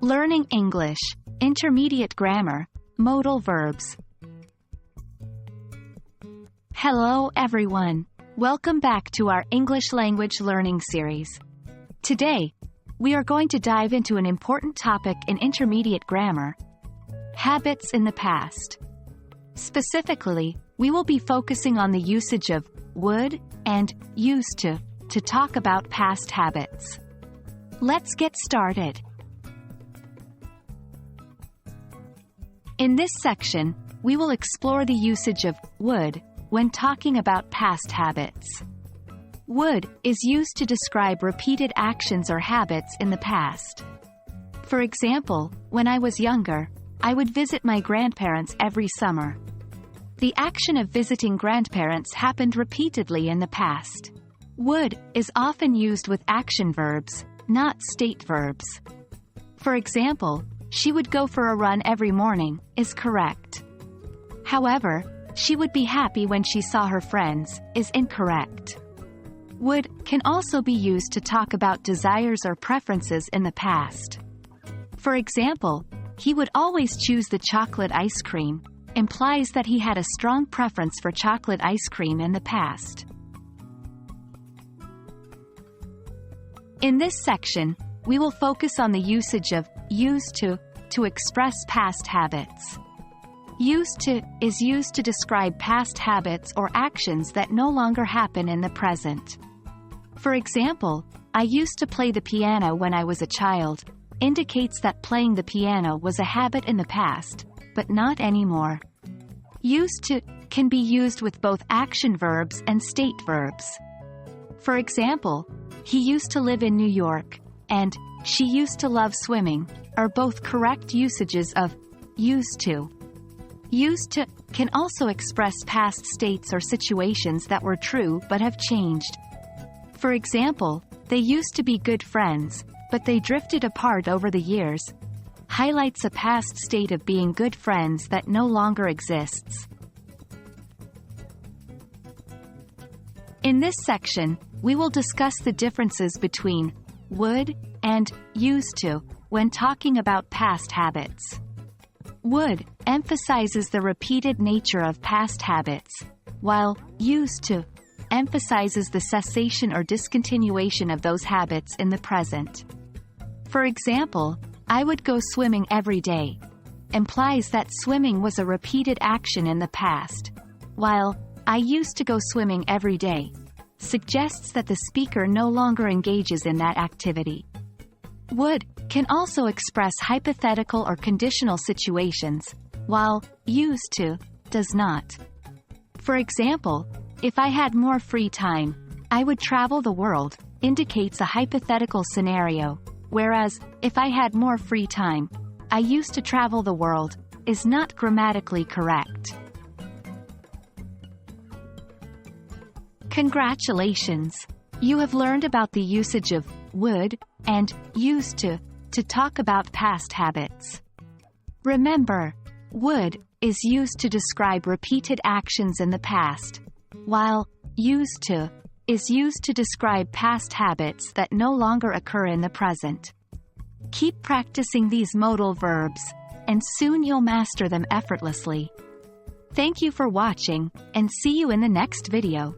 Learning English, Intermediate Grammar, Modal Verbs. Hello everyone. Welcome back to our English language learning series. Today, we are going to dive into an important topic in intermediate grammar: habits in the past. Specifically, we will be focusing on the usage of would and used to talk about past habits. Let's get started. In this section, we will explore the usage of would when talking about past habits. Would is used to describe repeated actions or habits in the past. For example, when I was younger, I would visit my grandparents every summer. The action of visiting grandparents happened repeatedly in the past. Would is often used with action verbs, not state verbs. For example, she would go for a run every morning is correct. However, she would be happy when she saw her friends is incorrect. Would can also be used to talk about desires or preferences in the past. For example, he would always choose the chocolate ice cream, implies that he had a strong preference for chocolate ice cream in the past. In this section, we will focus on the usage of used to express past habits. Used to is used to describe past habits or actions that no longer happen in the present. For example, I used to play the piano when I was a child, indicates that playing the piano was a habit in the past, but not anymore. Used to can be used with both action verbs and state verbs. For example, he used to live in New York, and she used to love swimming, are both correct usages of used to. Used to can also express past states or situations that were true but have changed. For example, they used to be good friends, but they drifted apart over the years, highlights a past state of being good friends that no longer exists. In this section, we will discuss the differences between would and used to when talking about past habits. Would emphasizes the repeated nature of past habits, while used to emphasizes the cessation or discontinuation of those habits in the present. For example, I would go swimming every day, implies that swimming was a repeated action in the past, while I used to go swimming every day suggests that the speaker no longer engages in that activity. Would can also express hypothetical or conditional situations, while used to does not. For example, if I had more free time, I would travel the world, indicates a hypothetical scenario, whereas, if I had more free time, I used to travel the world, is not grammatically correct. Congratulations! You have learned about the usage of would and used to talk about past habits. Remember, would is used to describe repeated actions in the past, while used to is used to describe past habits that no longer occur in the present. Keep practicing these modal verbs, and soon you'll master them effortlessly. Thank you for watching, and see you in the next video.